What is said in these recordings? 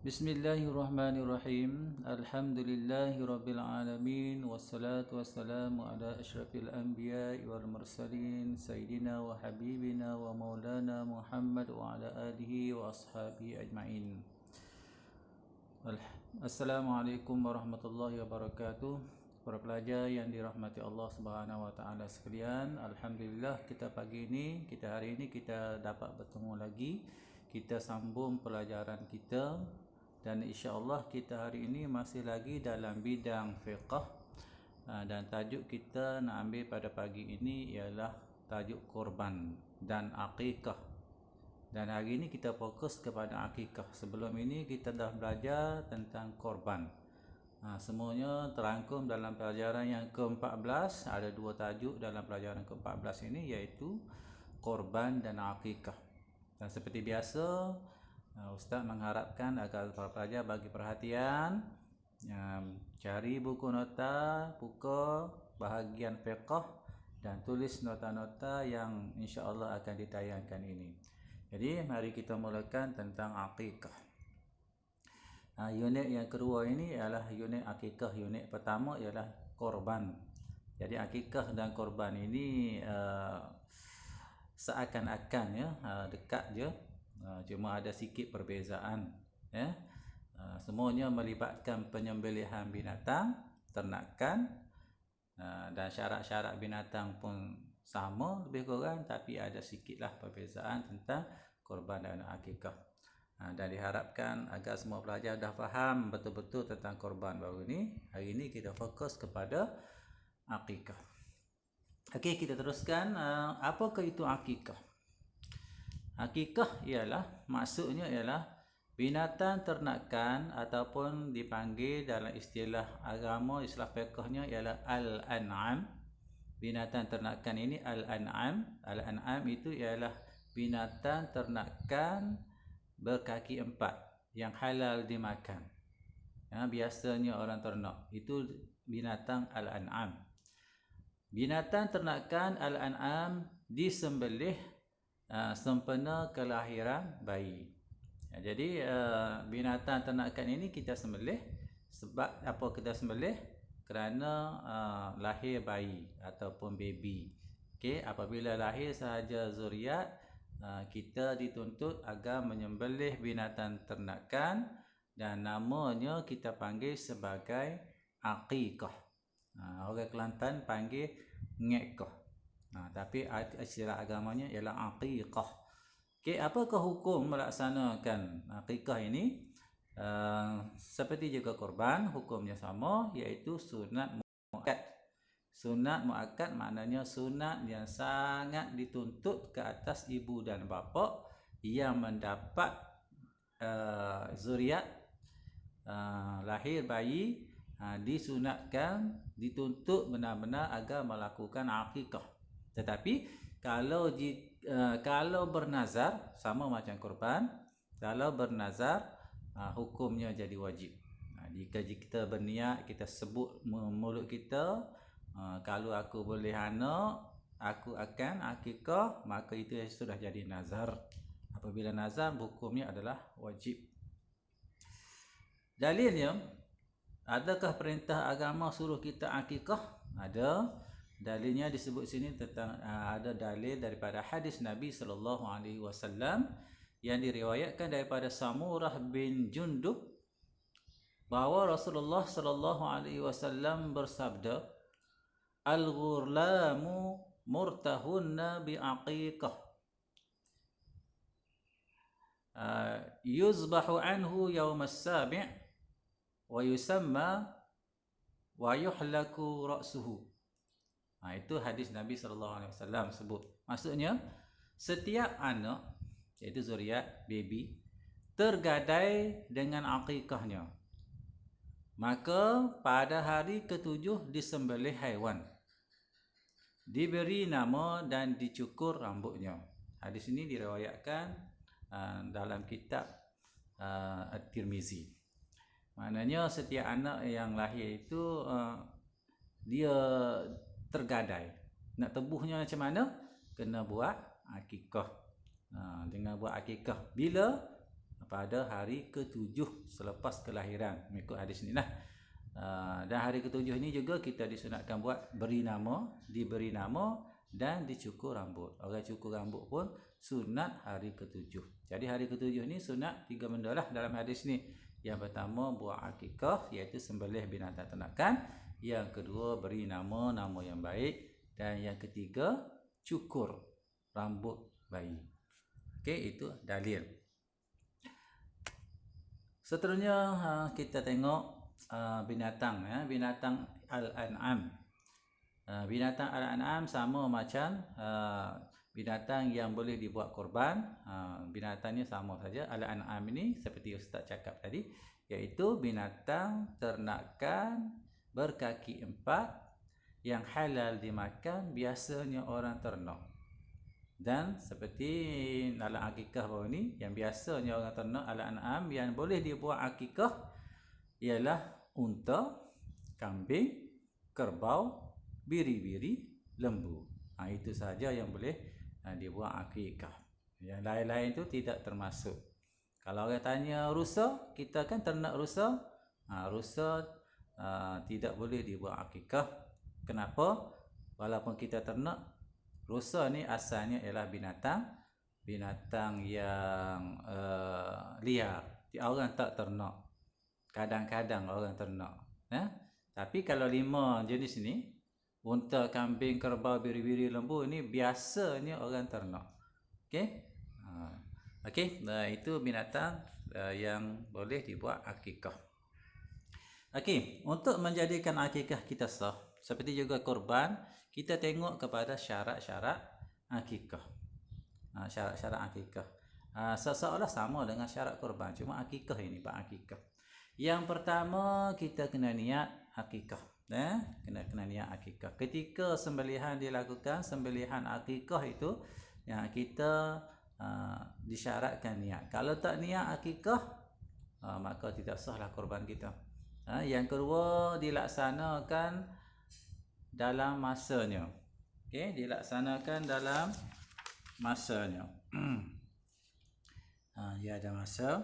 Bismillahirrahmanirrahim. Alhamdulillahirabbil alamin wassalatu wassalamu ala asyrafil anbiya'i wal mursalin sayyidina wa habibina wa maulana Muhammad wa ala alihi wa ashabihi ajma'in. Assalamualaikum warahmatullahi wabarakatuh. Para pelajar yang dirahmati Allah Subhanahu wa taala sekalian, alhamdulillah hari ini kita dapat bertemu lagi. Kita sambung pelajaran kita dan insya-Allah kita hari ini masih lagi dalam bidang fiqh, dan tajuk kita nak ambil pada pagi ini ialah tajuk korban dan akikah. Dan hari ini kita fokus kepada akikah. Sebelum ini kita dah belajar tentang korban. Semuanya terangkum dalam pelajaran yang ke-14. Ada dua tajuk dalam pelajaran ke-14 ini, iaitu korban dan akikah. Dan seperti biasa, Ustaz mengharapkan agar para pelajar bagi perhatian, cari buku nota, buku bahagian fiqh dan tulis nota-nota yang insya-Allah akan ditayangkan ini. Jadi mari kita mulakan tentang akikah. Unit yang kedua ini ialah unit akikah. Unit pertama ialah korban. Jadi akikah dan korban ini seakan-akan dekat je, cuma ada sikit perbezaan ya. Semuanya melibatkan penyembelihan binatang ternakan, dan syarat-syarat binatang pun sama lebih kurang, tapi ada sikitlah perbezaan tentang korban dan akikah. Dan diharapkan agar semua pelajar dah faham betul-betul tentang korban baru ini. Hari ini kita fokus kepada akikah. Okey, kita teruskan. Apakah itu akikah? Akikah maksudnya ialah binatang ternakan ataupun dipanggil dalam istilah agama, istilah fiqhnya ialah al-an'am. Binatang ternakan ini al-an'am. Al-an'am itu ialah binatang ternakan berkaki empat yang halal dimakan. Biasanya orang ternak itu binatang al-an'am. Binatang ternakan al-an'am disembelih sempena kelahiran bayi. Jadi binatang ternakan ini kita sembelih sebab apa kita sembelih? Kerana lahir bayi ataupun baby. Okey, apabila lahir sahaja zuriat, kita dituntut agar menyembelih binatang ternakan dan namanya kita panggil sebagai akikah. Orang Kelantan panggil ngekah. Tapi istilah agamanya ialah akikah. Okey, apakah hukum melaksanakan akikah ini? Seperti juga korban, hukumnya sama, iaitu sunat muakkad. Sunat muakkad maknanya sunat yang sangat dituntut ke atas ibu dan bapa yang mendapat zuriat, lahir bayi, disunatkan, dituntut benar-benar agar melakukan akikah. Tetapi kalau bernazar, sama macam korban, kalau bernazar hukumnya jadi wajib. Jika kita berniat, kita sebut mulut kita, kalau aku boleh anak, aku akan akikah, maka itu sudah jadi nazar. Apabila nazar, hukumnya adalah wajib. Dalilnya, adakah perintah agama suruh kita akikah? Ada. Dalilnya disebut sini tentang ada dalil daripada hadis Nabi sallallahu alaihi wasallam yang diriwayatkan daripada Samurah bin Jundub bahawa Rasulullah sallallahu alaihi wasallam bersabda, al-ghurlamu murtahunna bi'aqiqah, yuzbahu anhu yawm as-sabi' wa yusamma wa yuhlaku ra'suhu. Itu hadis Nabi SAW sebut. Maksudnya, setiap anak, iaitu zuriat, baby, tergadai dengan akikahnya, maka pada hari ke-7 disembelih haiwan, diberi nama dan dicukur rambutnya. Hadis ini diriwayatkan dalam kitab At-Tirmizi. Maknanya setiap anak yang lahir itu dia tergadai. Nak tebuhnya macam mana? Kena buat akikah. Dengan buat akikah. Bila? pada hari ke-7 selepas kelahiran, mengikut hadis ni lah. Dan hari ke-7 ni juga kita disunatkan buat diberi nama dan dicukur rambut. Orang cukur rambut pun sunat hari ke-7. Jadi hari ke-7 ni sunat 3 benda lah dalam hadis ni. Yang pertama buat akikah, iaitu sembelih binatang ternakan. Yang kedua beri nama yang baik. Dan yang ketiga cukur rambut bayi. Okey, itu dalil. Seterusnya kita tengok binatang, binatang al-an'am. Binatang al-an'am sama macam binatang yang boleh dibuat korban. Binatangnya sama saja. Al-an'am ini seperti Ustaz cakap tadi, iaitu binatang ternakan berkaki 4 yang halal dimakan, biasanya orang ternak. Dan seperti dalam akikah baru ni, yang biasanya orang ternak al-an'am yang boleh dibuat akikah ialah unta, kambing, kerbau, biri-biri, lembu. Itu saja yang boleh dibuat akikah. Yang lain-lain itu tidak termasuk. Kalau orang tanya rusa, kita kan ternak rusa. Rusa tidak boleh dibuat akikah. Kenapa? Walaupun kita ternak, rusa ni asalnya ialah binatang yang liar. Orang tak ternak. Kadang-kadang orang ternak. Tapi kalau 5 jenis ni, unta, kambing, kerbau, biri-biri, lembu, ini biasanya orang ternak. Okey? Okey, itu binatang yang boleh dibuat akikah. Okey, untuk menjadikan akikah kita sah, seperti juga korban, kita tengok kepada syarat-syarat akikah. Syarat-syarat akikah. Seolah sama dengan syarat korban, cuma akikah ini bab akikah. Yang pertama, kita kena niat akikah. Kena niat akikah. Ketika sembelihan dilakukan, sembelihan akikah itu yang kita disyaratkan niat. Kalau tak niat akikah, maka tidak sahlah korban kita. Yang kedua, dilaksanakan dalam masanya. Okey, dilaksanakan dalam masanya. Dia ada masa.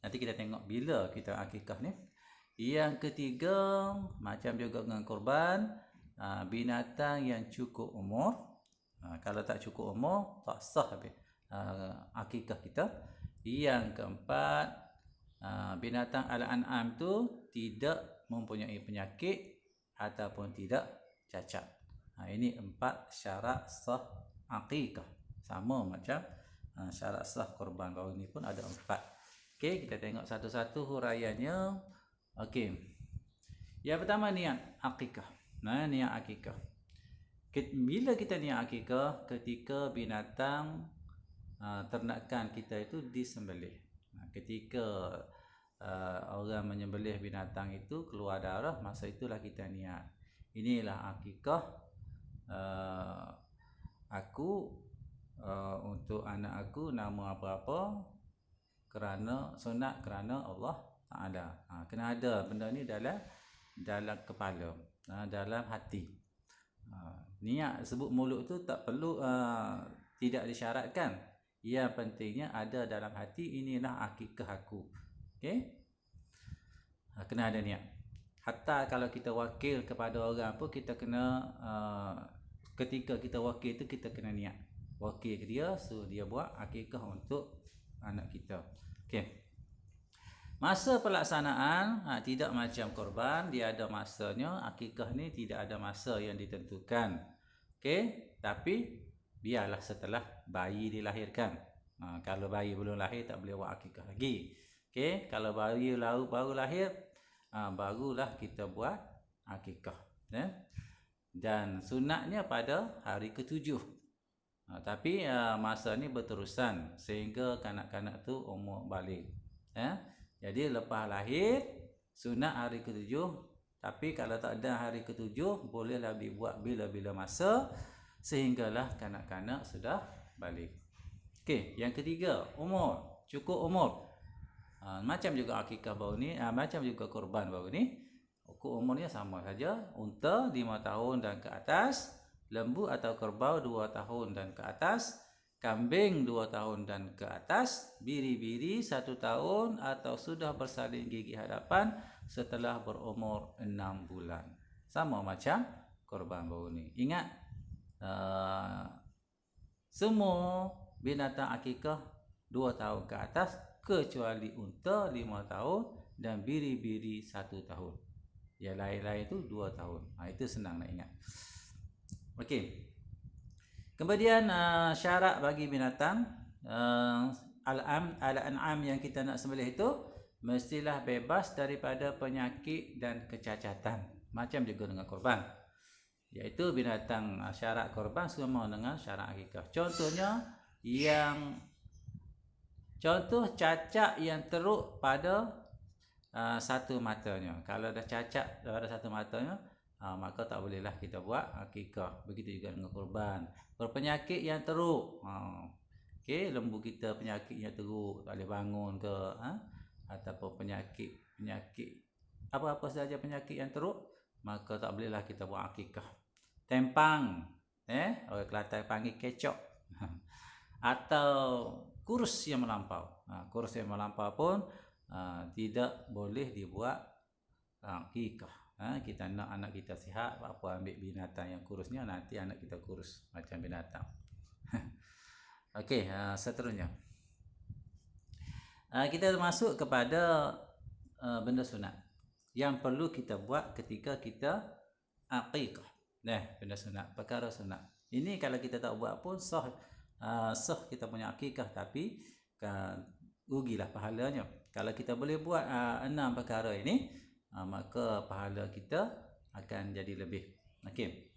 Nanti kita tengok bila kita akikah ni. Yang ketiga, macam juga dengan korban, binatang yang cukup umur. Kalau tak cukup umur, tak sah habis akikah kita. Yang keempat, binatang al-an'am tu tidak mempunyai penyakit ataupun tidak cacat. Ini 4 syarat sah akikah. Sama macam syarat sah korban baru ni pun ada 4. Okey, kita tengok satu-satu huraiannya. Okey. Yang pertama, niat akikah. Niat akikah. Bila kita niat akikah? Ketika binatang ternakan kita itu disembelih. Ketika orang menyembelih binatang itu keluar darah, masa itulah kita niat. Inilah akikah aku untuk anak aku, nama apa-apa, kerana sunat kerana Allah Ta'ala. Kena ada benda ni dalam kepala, dalam hati. Niat sebut mulut tu tak perlu, tidak disyaratkan. Yang pentingnya ada dalam hati, inilah akikah aku. Okey? Kena ada niat. Hatta kalau kita wakil kepada orang pun, kita kena ketika kita wakil tu kita kena niat. Wakil ke dia, suruh dia buat akikah untuk anak kita. Okey. Masa pelaksanaan tidak macam korban, dia ada masanya. Akikah ni tidak ada masa yang ditentukan. Okey, tapi biarlah setelah bayi dilahirkan. Kalau bayi belum lahir tak boleh buat akikah lagi. Okey, kalau bayi baru lahir, barulah kita buat akikah. Dan sunatnya pada hari ke-7. Tapi masa ni berterusan sehingga kanak-kanak tu umur balik. Jadi lepas lahir sunat hari ke-7, tapi kalau tak ada hari ke-7 bolehlah dibuat bila-bila masa sehinggalah kanak-kanak sudah balik. Okey, yang ketiga, umur, cukup umur. Macam juga akikah baru ni, macam juga korban baru ni, umurnya sama saja. Unta 5 tahun dan ke atas, lembu atau kerbau 2 tahun dan ke atas, kambing 2 tahun dan ke atas, biri-biri 1 tahun atau sudah bersalin gigi hadapan setelah berumur 6 bulan. Sama macam korban baru ni. Ingat, semua binatang akikah 2 tahun ke atas kecuali unta 5 tahun dan biri-biri 1 tahun. Yang lain-lain tu 2 tahun. Itu senang nak ingat. Okey. Kemudian syarat bagi binatang al-an'am yang kita nak sembelih itu mestilah bebas daripada penyakit dan kecacatan. Macam juga dengan korban. Iaitu binatang syarat korban semua dengan syarat akikah. Contoh cacat yang teruk pada satu matanya. Kalau dah cacat pada satu matanya, maka tak bolehlah kita buat akikah. Begitu juga dengan korban. Berpenyakit yang teruk. Okey, lembu kita penyakit yang teruk, tak boleh bangun ke, ataupun penyakit apa-apa saja penyakit yang teruk, maka tak bolehlah kita buat akikah. Tempang, orang Kelantan panggil kecok. Atau kurus yang melampau. Kurus yang melampau pun tidak boleh dibuat akikah. Kita nak anak kita sihat, apa ambil binatang yang kurusnya, nanti anak kita kurus macam binatang. Okey, seterusnya. Kita masuk kepada benda sunat yang perlu kita buat ketika kita akikah. Benda sunat, perkara sunat. Ini kalau kita tak buat pun sah kita punya akikah, tapi rugilah pahalanya. Kalau kita boleh buat 6 perkara ini, maka pahala kita akan jadi lebih. Okey.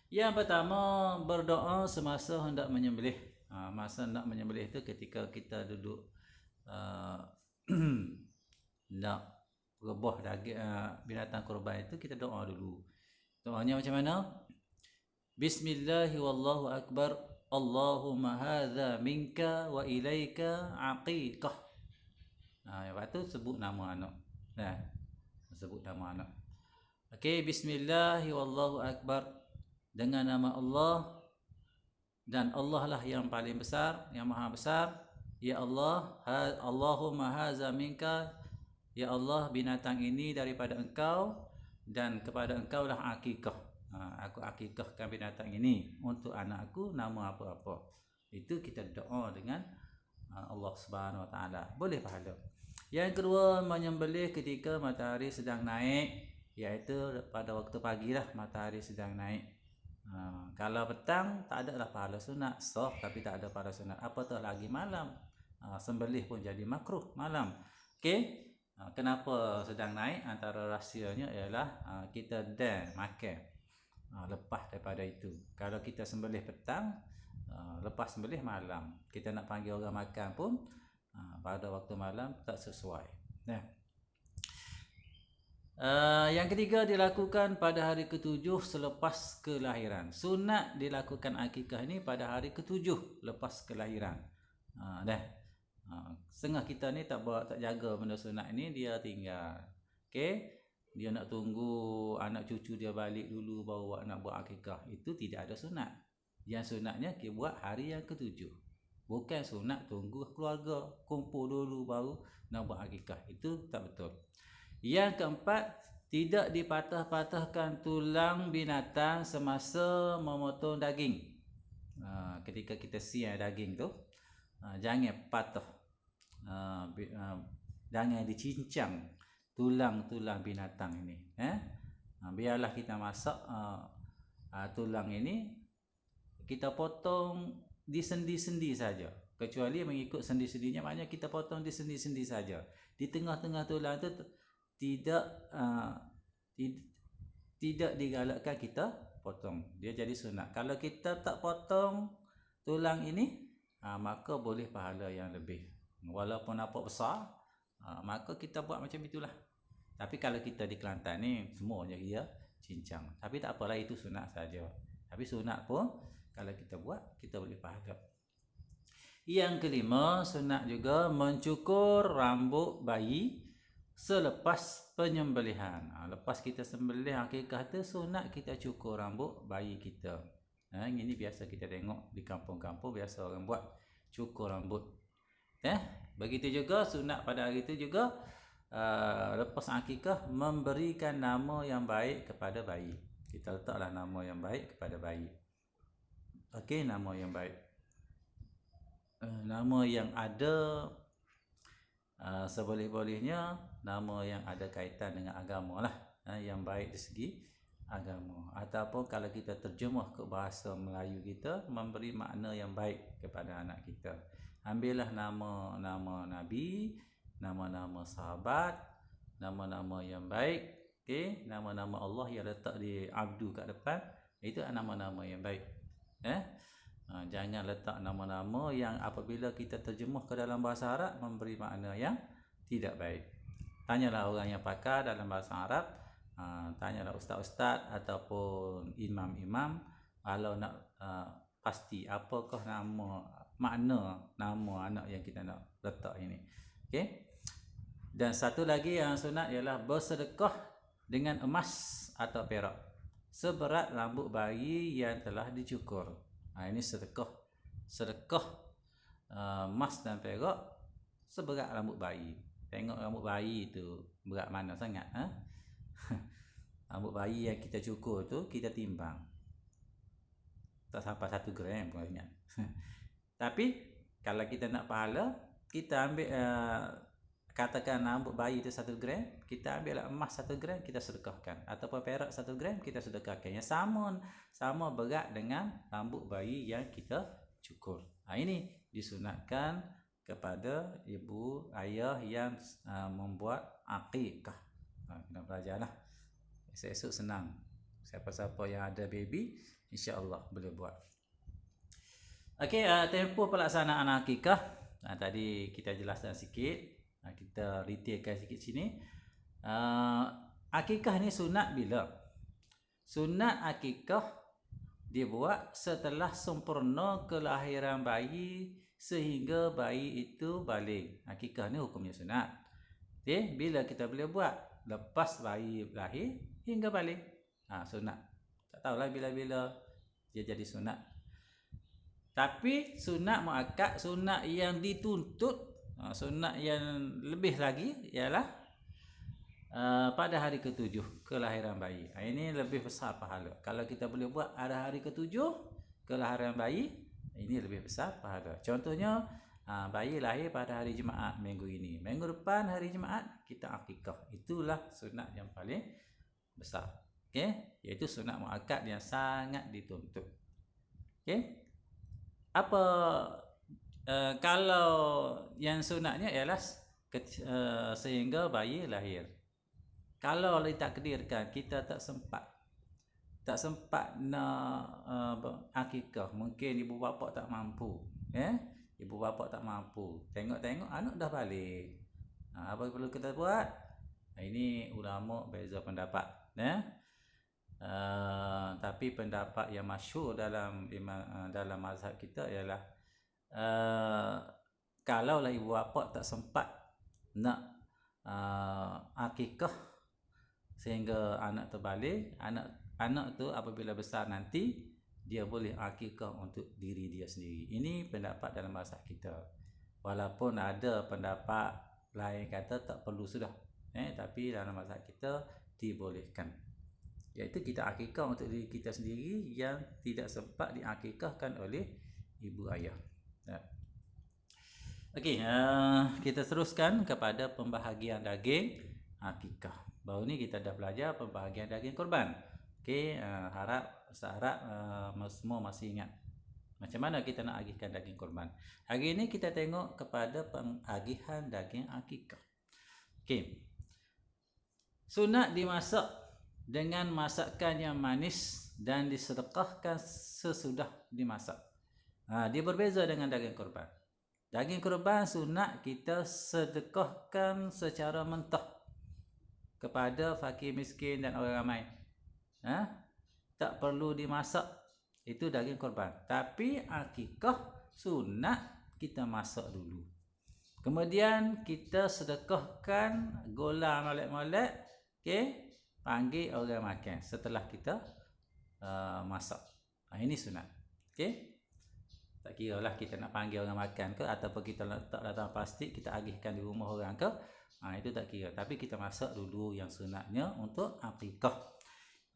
Yang pertama, berdoa semasa hendak menyembelih. Masa hendak menyembelih itu ketika kita duduk nak rebah daging binatang kurban itu, kita doa dulu. Doanya macam mana? Bismillahi wallahu akbar. Allahumma hadza minka wa ilaika aqiqah. Lepas tu sebut nama anak. Sebut nama anak. Okey, bismillahi wallahu akbar. Dengan nama Allah, dan Allah lah yang paling besar, yang maha besar. Ya Allah, Allahumma haza minka. Ya Allah, binatang ini daripada engkau, dan kepada engkau lah akikah. Aku akikahkan binatang ini untuk anak aku, nama apa-apa. Itu kita doa dengan Allah Subhanahu Wa Taala. Boleh pahala. Yang kedua, menyembelih ketika matahari sedang naik, iaitu pada waktu pagi lah matahari sedang naik. Kalau petang tak ada lah pahala sunat, sah tapi tak ada pahala sunat. Apatah lagi malam, sembelih pun jadi makruh malam. Okey, kenapa sedang naik? Antara rahsianya ialah kita dah makan lepas daripada itu. Kalau kita sembelih petang, lepas sembelih malam, kita nak panggil orang makan pun pada waktu malam tak sesuai. Yang ketiga, dilakukan pada hari ketujuh selepas kelahiran. Sunat dilakukan akikah ini pada hari ketujuh lepas kelahiran. Setengah kita ni tak jaga benda sunat ini, dia tinggal. Okey, dia nak tunggu anak cucu dia balik dulu baru nak buat akikah. Itu tidak ada sunat. Yang sunatnya kita buat hari yang ketujuh. Bukan sunat tunggu keluarga kumpul dulu baru nak buat akikah. Itu tak betul. Yang keempat, tidak dipatah-patahkan tulang binatang semasa memotong daging. Ketika kita siang daging tu, jangan patah. Jangan dicincang tulang-tulang binatang ini. Biarlah kita masak tulang ini, kita potong di sendi-sendi saja. Kecuali mengikut sendi-sendinya, maknanya kita potong di sendi-sendi saja. Di tengah-tengah tulang itu tidak digalakkan kita potong. Dia jadi sunat. Kalau kita tak potong tulang ini, maka boleh pahala yang lebih. Walaupun nampak besar, maka kita buat macam itulah. Tapi kalau kita di Kelantan ni semuanya dia cincang. Tapi tak apalah, itu sunat saja. Tapi sunat pun kalau kita buat, kita boleh pahala. Yang kelima, sunat juga mencukur rambut bayi selepas penyembelihan. Lepas kita sembelih akikah tu, sunat kita cukur rambut bayi kita. Ini biasa kita tengok di kampung-kampung, biasa orang buat cukur rambut. Begitu juga sunat pada hari itu juga, lepas akikah memberikan nama yang baik kepada bayi. Kita letaklah nama yang baik kepada bayi. Okey, nama yang baik, nama yang ada seboleh-bolehnya, nama yang ada kaitan dengan agama lah, yang baik dari segi agama. Ataupun kalau kita terjemah ke bahasa Melayu kita, memberi makna yang baik kepada anak kita. Ambillah nama-nama Nabi, nama-nama sahabat, nama-nama yang baik, nama-nama Allah yang letak di abdu kat depan, itu nama-nama yang baik. Jangan letak nama-nama yang apabila kita terjemah ke dalam bahasa Arab memberi makna yang tidak baik. Tanyalah orang yang pakar dalam bahasa Arab, tanyalah ustaz-ustaz ataupun imam-imam, kalau nak pasti apakah makna nama anak yang kita nak letak ini. Okey. Dan satu lagi yang sunat ialah bersedekah dengan emas atau perak seberat rambut bayi yang telah dicukur. Ini sedekah emas dan perak seberat rambut bayi. Tengok rambut bayi tu berat mana sangat. Rambut bayi yang kita cukur tu kita timbang, tak sampai 1 gram pun ingat. Tapi kalau kita nak pahala, kita ambil katakan rambut bayi tu 1 gram, kita ambil emas 1 gram, kita sedekahkan, ataupun perak 1 gram kita sedekahkan, yang sama berat dengan rambut bayi yang kita cukur. Ini disunatkan kepada ibu ayah yang membuat akikah. Kena belajarlah, esok senang. Siapa-siapa yang ada baby, insya-Allah boleh buat. Okey, tempoh pelaksanaan akikah tadi kita jelaskan sikit. Kita detailkan sikit sini. Akikah ni sunat bila? Sunat akikah dibuat setelah sempurna kelahiran bayi sehingga bayi itu balik. Akikah ni hukumnya sunat. Bila kita boleh buat? Lepas bayi lahir hingga balik. Sunat. Tak tahulah bila-bila dia jadi sunat. Tapi sunat muakkad, sunat yang dituntut, sunat yang lebih lagi ialah pada hari ke-7 kelahiran bayi. Ini lebih besar pahala. Kalau kita boleh buat pada hari ke-7 kelahiran bayi, ini lebih besar pahala. Contohnya, bayi lahir pada hari Jumaat minggu ini, minggu depan hari Jumaat kita akikah. Itulah sunat yang paling besar. Okey, iaitu sunat muakkad yang sangat dituntut. Okey. Kalau yang sunatnya ialah sehingga bayi lahir. Kalau ditakdirkan kita tak sempat nak akikah, mungkin ibu bapa tak mampu, ibu bapa tak mampu, tengok anak dah balik, apa perlu kita buat? Ini ulama beza pendapat, tapi pendapat yang masyhur dalam mazhab kita ialah kalaulah ibu bapa tak sempat nak akikah sehingga anak terbalik, anak tu apabila besar nanti dia boleh akikah untuk diri dia sendiri. Ini pendapat dalam mazhab kita. Walaupun ada pendapat lain kata tak perlu sudah, tapi dalam mazhab kita dibolehkan, iaitu kita akikah untuk diri kita sendiri yang tidak sempat diakikahkan oleh ibu ayah. Okey, kita teruskan kepada pembahagian daging akikah. Baru ni kita dah belajar pembahagian daging korban. Okey, harap semua masih ingat macam mana kita nak agihkan daging korban. Hari ini kita tengok kepada pengagihan daging akikah. Okey, sunat dimasak dengan masakan yang manis dan disedekahkan sesudah dimasak. Dia berbeza dengan daging korban. Daging korban sunat kita sedekahkan secara mentah kepada fakir miskin dan orang ramai. Tak perlu dimasak. Itu daging korban. Tapi akikah sunat kita masak dulu. Kemudian kita sedekahkan gula molek-molek, panggil orang makan setelah kita masak. Ini sunat. Okey. Tak kira lah kita nak panggil orang makan ke ataupun kita letak dalam plastik kita agihkan di rumah orang ke, itu tak kira. Tapi kita masak dulu yang sunatnya untuk akikah.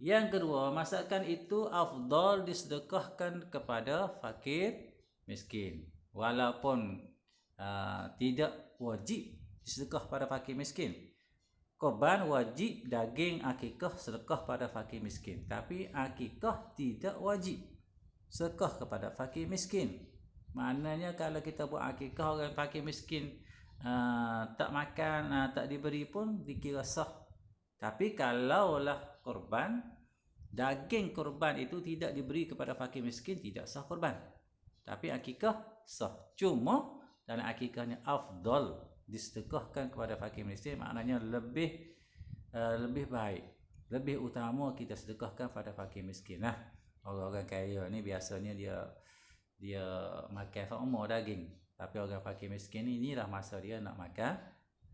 Yang kedua, masakan itu afdal disedekahkan kepada fakir miskin. Walaupun tidak wajib disedekah pada fakir miskin. Korban wajib daging akikah sedekah pada fakir miskin. Tapi akikah tidak wajib sedekah kepada fakir miskin. Maknanya kalau kita buat akikah orang fakir miskin tak makan, tak diberi pun dikira sah. Tapi kalaulah korban, daging korban itu tidak diberi kepada fakir miskin, tidak sah korban. Tapi akikah sah. Cuma dalam akikahnya afdal disedekahkan kepada fakir miskin, maknanya lebih baik, lebih utama kita sedekahkan pada fakir miskin. Orang-orang kaya ni biasanya dia makan semua daging, tapi orang fakir miskin ni inilah masa dia nak makan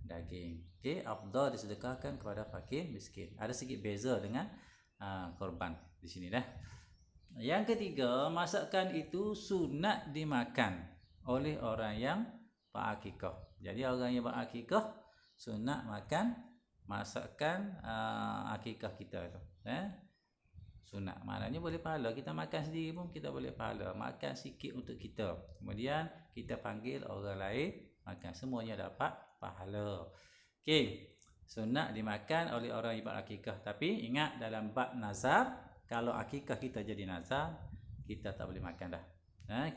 daging. Okey, afdal disedekahkan kepada fakir miskin. Ada sedikit beza dengan korban di sini dah. Yang ketiga, masakan itu sunat dimakan oleh orang yang berakikah. Jadi orang yang berakikah sunat makan masakan akikah kita tu. Sunat maknanya boleh pahala. Kita makan sendiri pun kita boleh pahala. Makan sikit untuk kita, kemudian kita panggil orang lain makan, semuanya dapat pahala. Okey, sunat dimakan oleh orang yang berakikah. Tapi ingat dalam bab nazar, kalau akikah kita jadi nazar, kita tak boleh makan dah.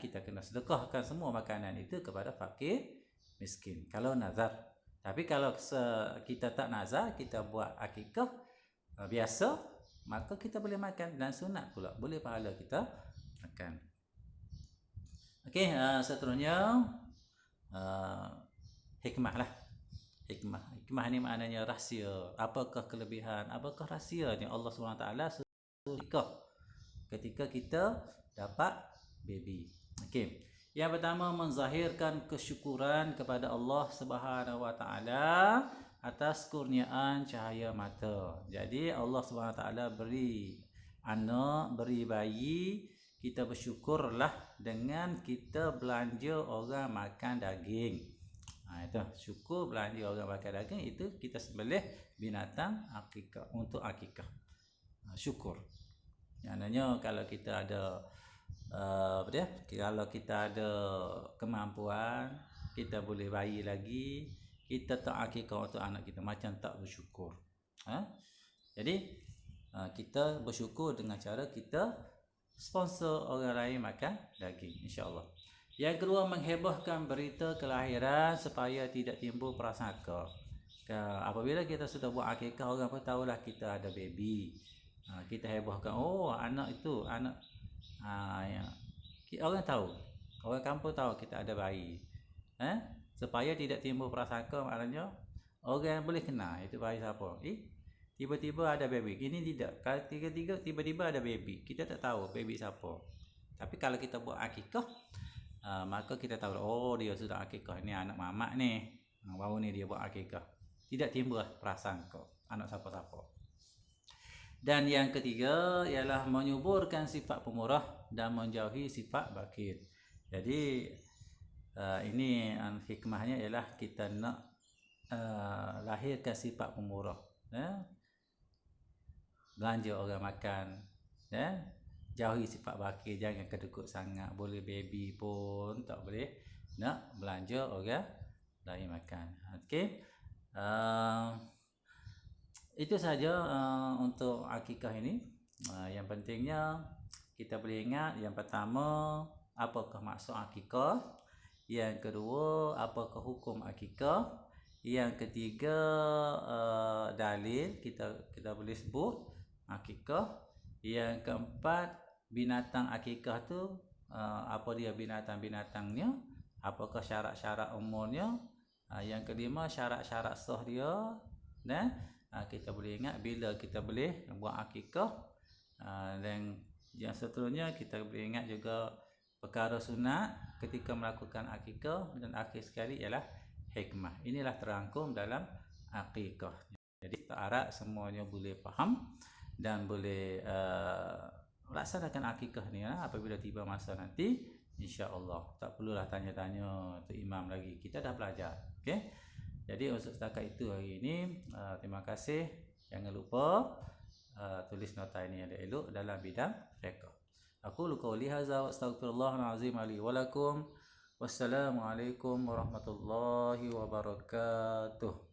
Kita kena sedekahkan semua makanan itu kepada fakir miskin kalau nazar. Tapi kalau kita tak nazar, kita buat akikah biasa, maka kita boleh makan dan sunat pula, boleh pahala kita makan. Okey, seterusnya hikmah lah. Hikmah ni maknanya rahsia. Apakah kelebihan, apakah rahsia ni Allah SWT suruh ketika kita dapat baby. Okey, yang pertama menzahirkan kesyukuran kepada Allah Subhanahu Wa Taala atas kurniaan cahaya mata. Jadi Allah SWT beri anak, beri bayi, kita bersyukurlah dengan kita belanja orang makan daging. Itu syukur belanja orang makan daging, itu kita sembelih binatang akikah untuk akikah. Syukur. Maknanya kalau kita ada kalau kita ada kemampuan, kita boleh bayi lagi, kita tak akikah untuk anak kita, macam tak bersyukur. Jadi kita bersyukur dengan cara kita sponsor orang lain makan daging, insya-Allah. Yang kedua, menghebohkan berita kelahiran supaya tidak timbul prasangka. Apabila kita sudah buat akikah, orang pun tahulah kita ada baby. Kita hebohkan, oh anak itu anak orang tahu, orang kampung tahu kita ada bayi. Supaya tidak timbul prasangka, maknanya orang boleh kenal itu bayi siapa. Tiba-tiba ada baby. Ini tidak. Kalau tiba-tiba ada baby, kita tak tahu baby siapa. Tapi kalau kita buat akikah, maka kita tahu, oh dia sudah akikah, ini anak mamak ni, baru ni dia buat akikah. Tidak timbul prasangka anak siapa-siapa. Dan yang ketiga ialah menyuburkan sifat pemurah dan menjauhi sifat bakil. Jadi ini hikmahnya ialah kita nak lahirkan sifat pemurah. Belanja orang makan, jauhi sifat bakil, jangan kedekut sangat. Boleh baby pun tak boleh nak belanja orang lain makan. Okey. Itu saja untuk akikah ini. Yang pentingnya kita boleh ingat, yang pertama, apakah maksud akikah? Yang kedua, apakah hukum akikah? Yang ketiga, dalil kita boleh sebut akikah. Yang keempat, binatang akikah tu apa dia binatang-binatangnya? Apakah syarat-syarat umurnya? Yang kelima, syarat-syarat sah dia. Dan kita boleh ingat bila kita boleh buat akikah. Dan yang seterusnya kita boleh ingat juga perkara sunat ketika melakukan akikah. Dan akhir sekali ialah hikmah. Inilah terangkum dalam akikah. Jadi kita harap semuanya boleh faham dan boleh laksanakan akikah ni apabila tiba masa nanti, insya-Allah. Tak perlulah tanya-tanya tu imam lagi. Kita dah belajar. Okey. Jadi untuk setakat itu hari ini, terima kasih. Jangan lupa tulis nota ini ada elok dalam bidang fiqh. Aku qauli hadza wa astaghfirullahal azim li wa lakum. Wassalamualaikum warahmatullahi wabarakatuh.